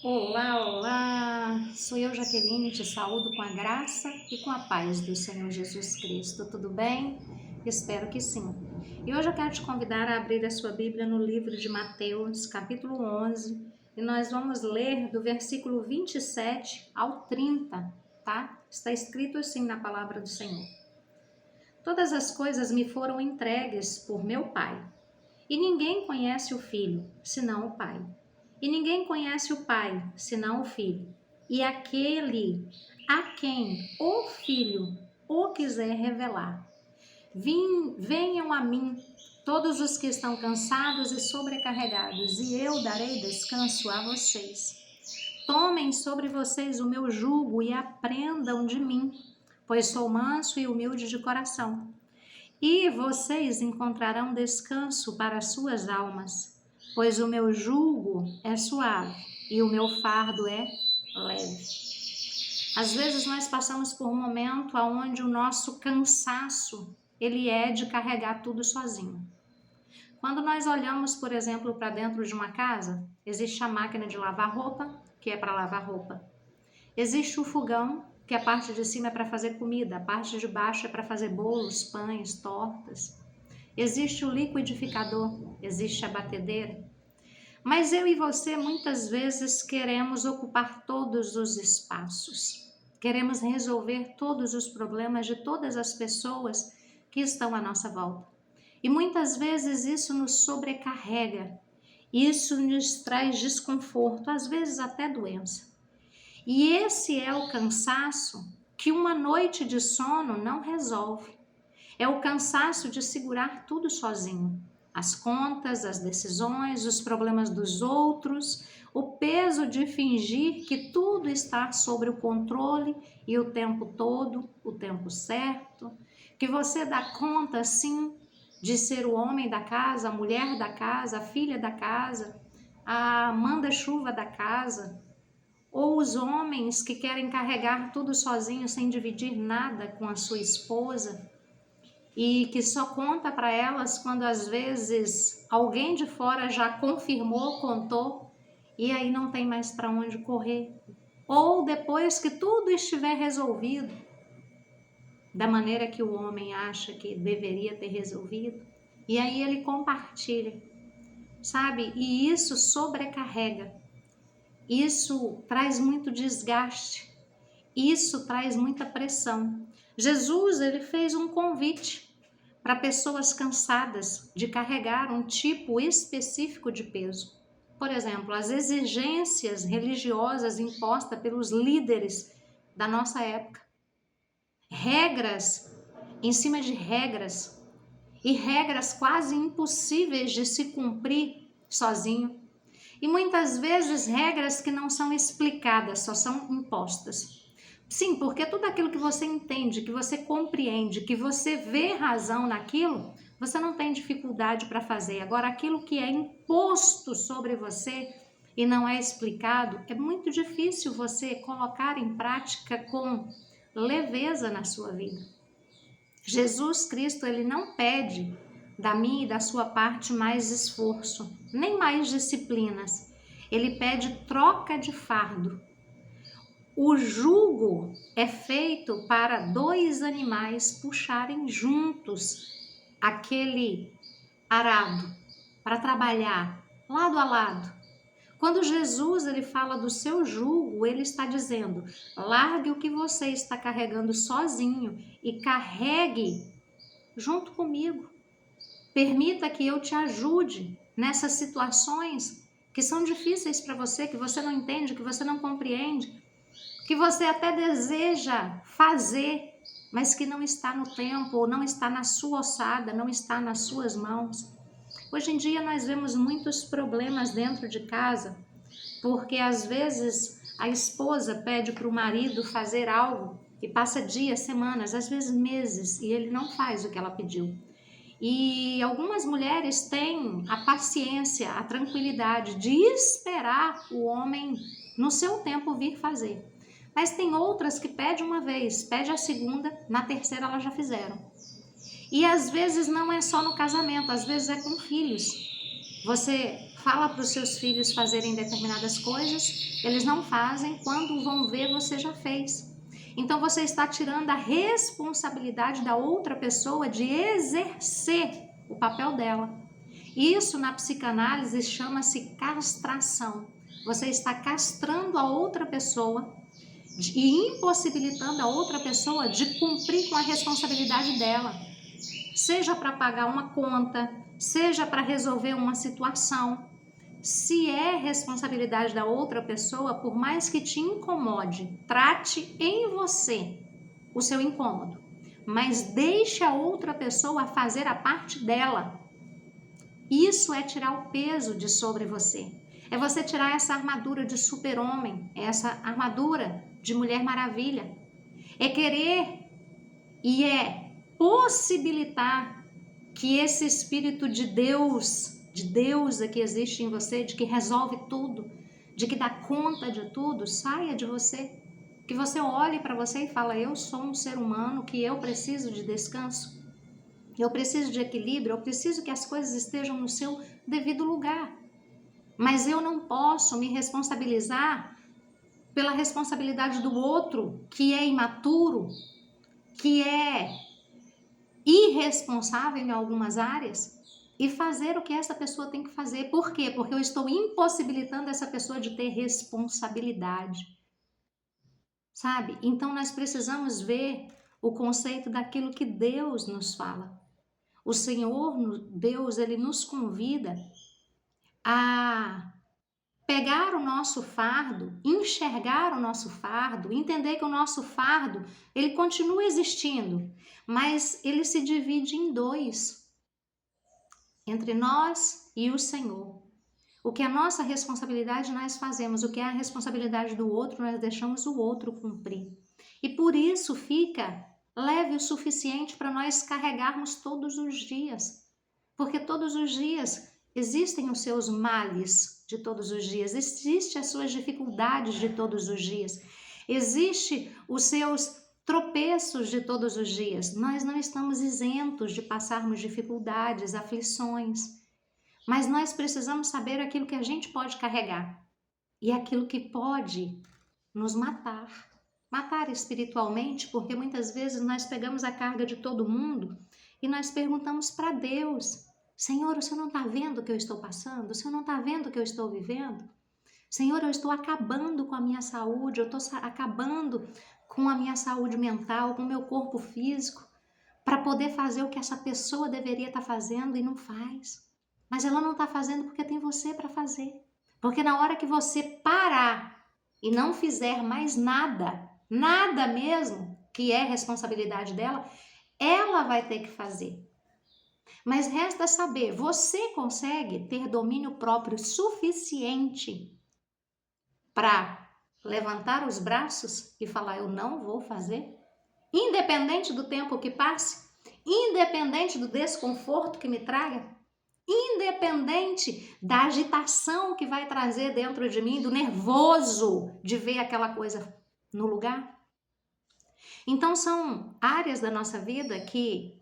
Olá, olá! Sou eu, Jaqueline, te saúdo com a graça e com a paz do Senhor Jesus Cristo. Tudo bem? Espero que sim. E hoje eu quero te convidar a abrir a sua Bíblia no livro de Mateus, capítulo 11, e nós vamos ler do versículo 27 ao 30, tá? Está escrito assim na palavra do Senhor. Todas as coisas me foram entregues por meu Pai, e ninguém conhece o Filho, senão o Pai. E ninguém conhece o Pai, senão o Filho. E aquele a quem o Filho o quiser revelar. Venham a mim, todos os que estão cansados e sobrecarregados, e eu darei descanso a vocês. Tomem sobre vocês o meu jugo e aprendam de mim, pois sou manso e humilde de coração. E vocês encontrarão descanso para suas almas, pois o meu jugo é suave e o meu fardo é leve. Às vezes nós passamos por um momento onde o nosso cansaço, ele é de carregar tudo sozinho. Quando nós olhamos, por exemplo, para dentro de uma casa, existe a máquina de lavar roupa, que é para lavar roupa. Existe o fogão, que a parte de cima é para fazer comida, a parte de baixo é para fazer bolos, pães, tortas. Existe o liquidificador, existe a batedeira. Mas eu e você muitas vezes queremos ocupar todos os espaços. Queremos resolver todos os problemas de todas as pessoas que estão à nossa volta. E muitas vezes isso nos sobrecarrega, isso nos traz desconforto, às vezes até doença. E esse é o cansaço que uma noite de sono não resolve. É o cansaço de segurar tudo sozinho. As contas, as decisões, os problemas dos outros, o peso de fingir que tudo está sob o controle e o tempo todo, o tempo certo. Que você dá conta, sim, de ser o homem da casa, a mulher da casa, a filha da casa, a manda-chuva da casa. Ou os homens que querem carregar tudo sozinho sem dividir nada com a sua esposa e que só conta para elas quando às vezes alguém de fora já confirmou, contou e aí não tem mais para onde correr. Ou depois que tudo estiver resolvido da maneira que o homem acha que deveria ter resolvido, e aí ele compartilha, sabe? E isso sobrecarrega. Isso traz muito desgaste, isso traz muita pressão. Jesus, ele fez um convite para pessoas cansadas de carregar um tipo específico de peso. Por exemplo, as exigências religiosas impostas pelos líderes da nossa época. Regras em cima de regras e regras quase impossíveis de se cumprir sozinho. E muitas vezes regras que não são explicadas, só são impostas. Sim, porque tudo aquilo que você entende, que você compreende, que você vê razão naquilo, você não tem dificuldade para fazer. Agora, aquilo que é imposto sobre você e não é explicado, é muito difícil você colocar em prática com leveza na sua vida. Jesus Cristo, ele não pede da minha e da sua parte mais esforço, nem mais disciplinas. Ele pede troca de fardo. O jugo é feito para dois animais puxarem juntos aquele arado para trabalhar lado a lado. Quando Jesus ele fala do seu jugo, ele está dizendo: largue o que você está carregando sozinho e carregue junto comigo. Permita que eu te ajude nessas situações que são difíceis para você, que você não entende, que você não compreende, que você até deseja fazer, mas que não está no tempo, ou não está na sua ossada, não está nas suas mãos. Hoje em dia nós vemos muitos problemas dentro de casa, porque às vezes a esposa pede para o marido fazer algo e passa dias, semanas, às vezes meses, e ele não faz o que ela pediu. E algumas mulheres têm a paciência, a tranquilidade de esperar o homem no seu tempo vir fazer. Mas tem outras que pedem uma vez, pede a segunda, na terceira elas já fizeram. E às vezes não é só no casamento, às vezes é com filhos. Você fala para os seus filhos fazerem determinadas coisas, eles não fazem quando vão ver você já fez. Então você está tirando a responsabilidade da outra pessoa de exercer o papel dela. Isso na psicanálise chama-se castração. Você está castrando a outra pessoa e impossibilitando a outra pessoa de cumprir com a responsabilidade dela. Seja para pagar uma conta, seja para resolver uma situação. Se é responsabilidade da outra pessoa, por mais que te incomode, trate em você o seu incômodo, mas deixe a outra pessoa fazer a parte dela. Isso é tirar o peso de sobre você. É você tirar essa armadura de super-homem, essa armadura de Mulher Maravilha. É querer e é possibilitar que esse Espírito de Deus que existe em você, de que resolve tudo, de que dá conta de tudo, saia de você. Que você olhe para você e fala, eu sou um ser humano, que eu preciso de descanso, eu preciso de equilíbrio, eu preciso que as coisas estejam no seu devido lugar. Mas eu não posso me responsabilizar pela responsabilidade do outro, que é imaturo, que é irresponsável em algumas áreas, e fazer o que essa pessoa tem que fazer. Por quê? Porque eu estou impossibilitando essa pessoa de ter responsabilidade. Sabe? Então nós precisamos ver o conceito daquilo que Deus nos fala. O Senhor, Deus, Ele nos convida a pegar o nosso fardo, enxergar o nosso fardo, entender que o nosso fardo, ele continua existindo, mas ele se divide em dois, entre nós e o Senhor. O que é a nossa responsabilidade nós fazemos, o que é a responsabilidade do outro nós deixamos o outro cumprir. E por isso fica leve o suficiente para nós carregarmos todos os dias, porque todos os dias existem os seus males de todos os dias, existem as suas dificuldades de todos os dias, existem os seus tropeços de todos os dias. Nós não estamos isentos de passarmos dificuldades, aflições, mas nós precisamos saber aquilo que a gente pode carregar e aquilo que pode nos matar. Matar espiritualmente, porque muitas vezes nós pegamos a carga de todo mundo e nós perguntamos para Deus, Senhor, o Senhor não está vendo o que eu estou passando? O Senhor não está vendo o que eu estou vivendo? Senhor, eu estou acabando com a minha saúde, eu estou acabando com a minha saúde mental, com o meu corpo físico, para poder fazer o que essa pessoa deveria estar fazendo e não faz. Mas ela não está fazendo porque tem você para fazer. Porque na hora que você parar e não fizer mais nada, nada mesmo, que é responsabilidade dela, ela vai ter que fazer. Mas resta saber, você consegue ter domínio próprio suficiente para levantar os braços e falar, eu não vou fazer? Independente do tempo que passe, independente do desconforto que me traga, independente da agitação que vai trazer dentro de mim, do nervoso de ver aquela coisa no lugar. Então são áreas da nossa vida que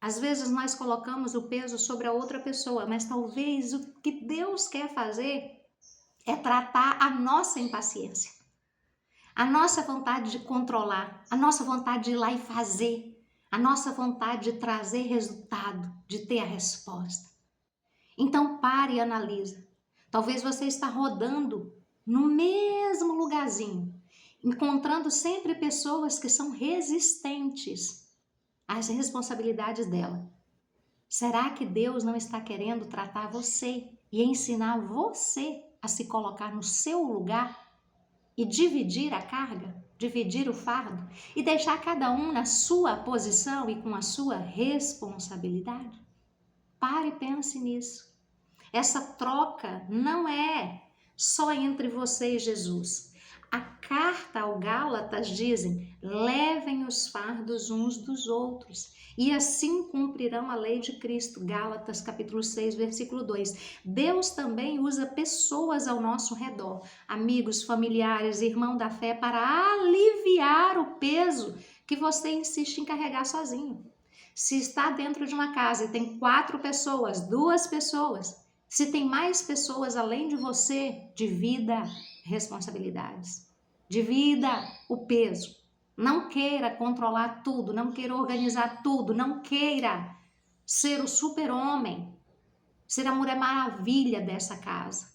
às vezes nós colocamos o peso sobre a outra pessoa, mas talvez o que Deus quer fazer é tratar a nossa impaciência, a nossa vontade de controlar, a nossa vontade de ir lá e fazer, a nossa vontade de trazer resultado, de ter a resposta. Então pare e analisa. Talvez você está rodando no mesmo lugarzinho, encontrando sempre pessoas que são resistentes às responsabilidades dela. Será que Deus não está querendo tratar você e ensinar você a se colocar no seu lugar e dividir a carga, dividir o fardo e deixar cada um na sua posição e com a sua responsabilidade? Pare e pense nisso. Essa troca não é só entre você e Jesus. A carta ao Gálatas dizem, levem os fardos uns dos outros e assim cumprirão a lei de Cristo. Gálatas capítulo 6, versículo 2. Deus também usa pessoas ao nosso redor, amigos, familiares, irmãos da fé, para aliviar o peso que você insiste em carregar sozinho. Se está dentro de uma casa e tem 4 pessoas, 2 pessoas, Se tem mais pessoas além de você, divida responsabilidades. Divida o peso. Não queira controlar tudo, não queira organizar tudo, não queira ser o super-homem, ser a Mulher Maravilha dessa casa.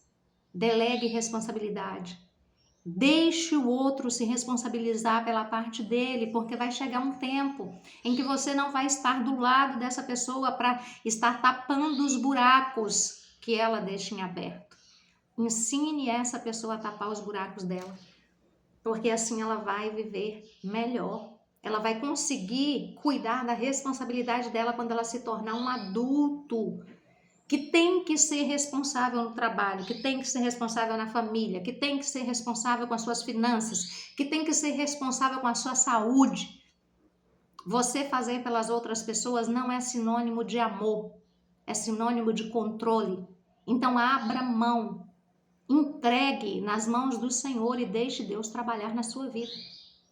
Delegue responsabilidade. Deixe o outro se responsabilizar pela parte dele, porque vai chegar um tempo em que você não vai estar do lado dessa pessoa para estar tapando os buracos que ela deixa em aberto. Ensine essa pessoa a tapar os buracos dela, porque assim ela vai viver melhor. Ela vai conseguir cuidar da responsabilidade dela quando ela se tornar um adulto que tem que ser responsável no trabalho, que tem que ser responsável na família, que tem que ser responsável com as suas finanças, que tem que ser responsável com a sua saúde. Você fazer pelas outras pessoas não é sinônimo de amor, é sinônimo de controle. Então abra mão, entregue nas mãos do Senhor e deixe Deus trabalhar na sua vida.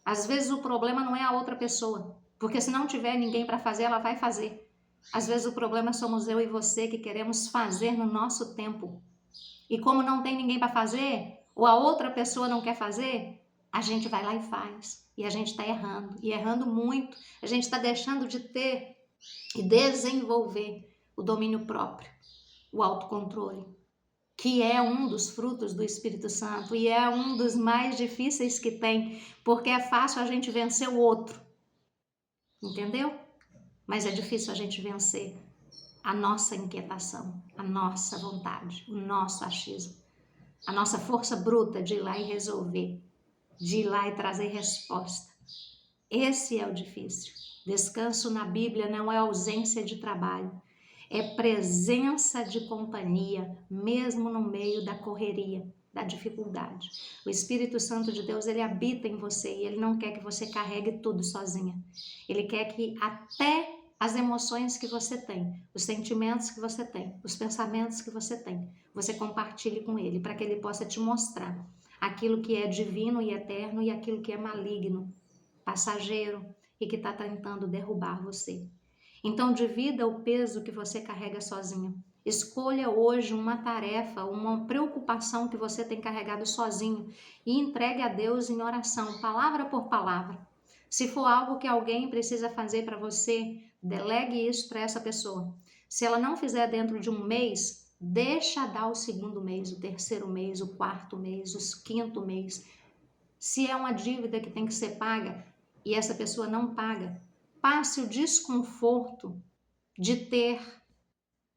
Às vezes o problema não é a outra pessoa, porque se não tiver ninguém para fazer, ela vai fazer. Às vezes o problema somos eu e você que queremos fazer no nosso tempo. E como não tem ninguém para fazer, ou a outra pessoa não quer fazer, a gente vai lá e faz. E a gente está errando, e errando muito. A gente está deixando de ter e desenvolver o domínio próprio, o autocontrole, que é um dos frutos do Espírito Santo e é um dos mais difíceis que tem, porque é fácil a gente vencer o outro, entendeu? Mas é difícil a gente vencer a nossa inquietação, a nossa vontade, o nosso achismo, a nossa força bruta de ir lá e resolver, de ir lá e trazer resposta. Esse é o difícil. Descanso na Bíblia não é ausência de trabalho, é presença de companhia, mesmo no meio da correria, da dificuldade. O Espírito Santo de Deus, ele habita em você e ele não quer que você carregue tudo sozinha. Ele quer que até as emoções que você tem, os sentimentos que você tem, os pensamentos que você tem, você compartilhe com ele, para que ele possa te mostrar aquilo que é divino e eterno e aquilo que é maligno, passageiro e que está tentando derrubar você. Então divida o peso que você carrega sozinho. Escolha hoje uma tarefa, uma preocupação que você tem carregado sozinho e entregue a Deus em oração, palavra por palavra. Se for algo que alguém precisa fazer para você, delegue isso para essa pessoa. Se ela não fizer dentro de um mês, deixa dar o segundo mês, o terceiro mês, o quarto mês, o quinto mês. Se é uma dívida que tem que ser paga e essa pessoa não paga, passe o desconforto de ter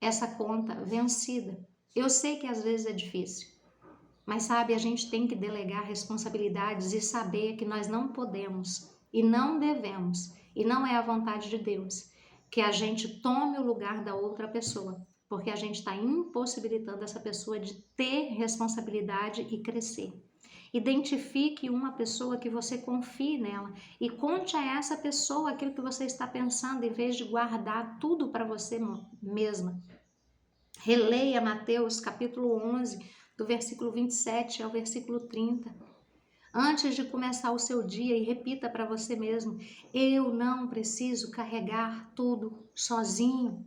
essa conta vencida. Eu sei que às vezes é difícil, mas sabe, a gente tem que delegar responsabilidades e saber que nós não podemos e não devemos, e não é a vontade de Deus, que a gente tome o lugar da outra pessoa, porque a gente está impossibilitando essa pessoa de ter responsabilidade e crescer. Identifique uma pessoa que você confie nela e conte a essa pessoa aquilo que você está pensando, em vez de guardar tudo para você mesma. Releia Mateus capítulo 11, do versículo 27 ao versículo 30. Antes de começar o seu dia, e repita para você mesmo: eu não preciso carregar tudo sozinho.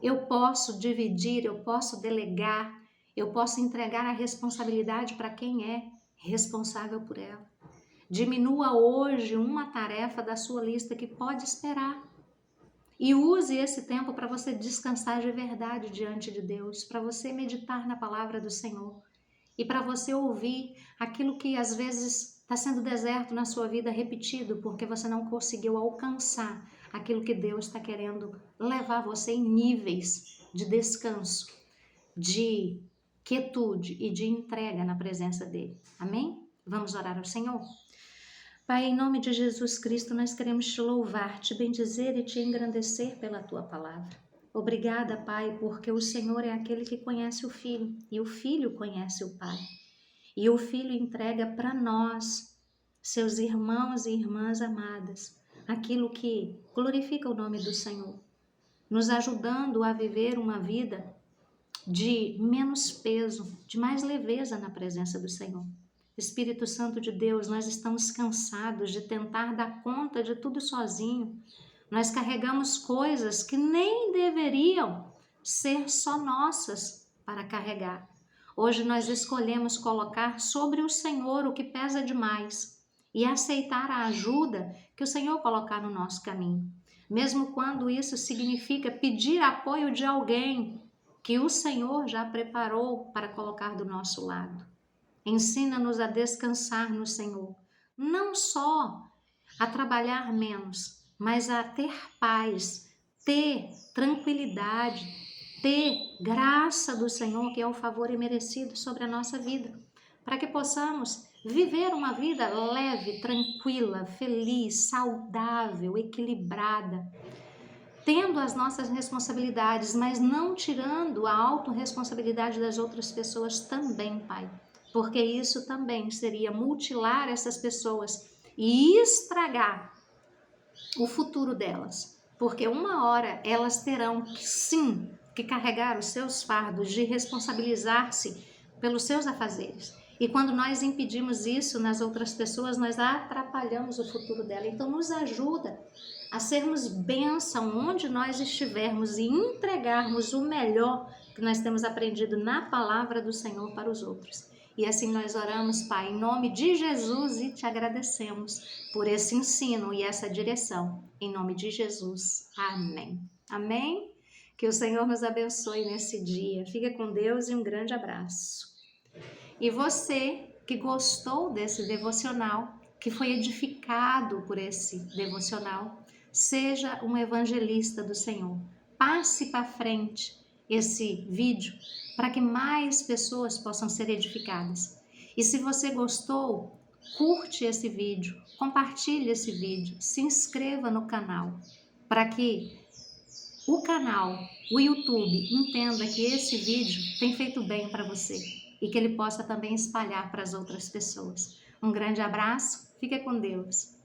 Eu posso dividir, eu posso delegar, eu posso entregar a responsabilidade para quem é responsável por ela. Diminua hoje uma tarefa da sua lista que pode esperar. E use esse tempo para você descansar de verdade diante de Deus, para você meditar na palavra do Senhor e para você ouvir aquilo que às vezes está sendo deserto na sua vida repetido, porque você não conseguiu alcançar aquilo que Deus está querendo levar você em níveis de descanso, de quietude e de entrega na presença dele. Amém? Vamos orar ao Senhor? Pai, em nome de Jesus Cristo, nós queremos te louvar, te bendizer e te engrandecer pela tua palavra. Obrigada, Pai, porque o Senhor é aquele que conhece o Filho e o Filho conhece o Pai. E o Filho entrega para nós, seus irmãos e irmãs amadas, aquilo que glorifica o nome do Senhor, nos ajudando a viver uma vida de menos peso, de mais leveza na presença do Senhor. Espírito Santo de Deus, nós estamos cansados de tentar dar conta de tudo sozinho. Nós carregamos coisas que nem deveriam ser só nossas, para carregar. Hoje nós escolhemos colocar sobre o Senhor o que pesa demais e aceitar a ajuda que o Senhor colocar no nosso caminho, mesmo quando isso significa pedir apoio de alguém que o Senhor já preparou para colocar do nosso lado. Ensina-nos a descansar no Senhor, não só a trabalhar menos, mas a ter paz, ter tranquilidade, ter graça do Senhor, que é o favor imerecido sobre a nossa vida, para que possamos viver uma vida leve, tranquila, feliz, saudável, equilibrada, tendo as nossas responsabilidades, mas não tirando a autorresponsabilidade das outras pessoas também, Pai, porque isso também seria mutilar essas pessoas e estragar o futuro delas, porque uma hora elas terão sim que carregar os seus fardos de responsabilizar-se pelos seus afazeres. E quando nós impedimos isso nas outras pessoas, nós atrapalhamos o futuro dela. Então nos ajuda a sermos bênção onde nós estivermos e entregarmos o melhor que nós temos aprendido na palavra do Senhor para os outros. E assim nós oramos, Pai, em nome de Jesus, e te agradecemos por esse ensino e essa direção. Em nome de Jesus. Amém. Amém? Que o Senhor nos abençoe nesse dia. Fica com Deus e um grande abraço. E você que gostou desse devocional, que foi edificado por esse devocional, seja um evangelista do Senhor. Passe para frente esse vídeo para que mais pessoas possam ser edificadas. E se você gostou, curte esse vídeo, compartilhe esse vídeo, se inscreva no canal, para que o canal, o YouTube, entenda que esse vídeo tem feito bem para você e que ele possa também espalhar para as outras pessoas. Um grande abraço, fique com Deus.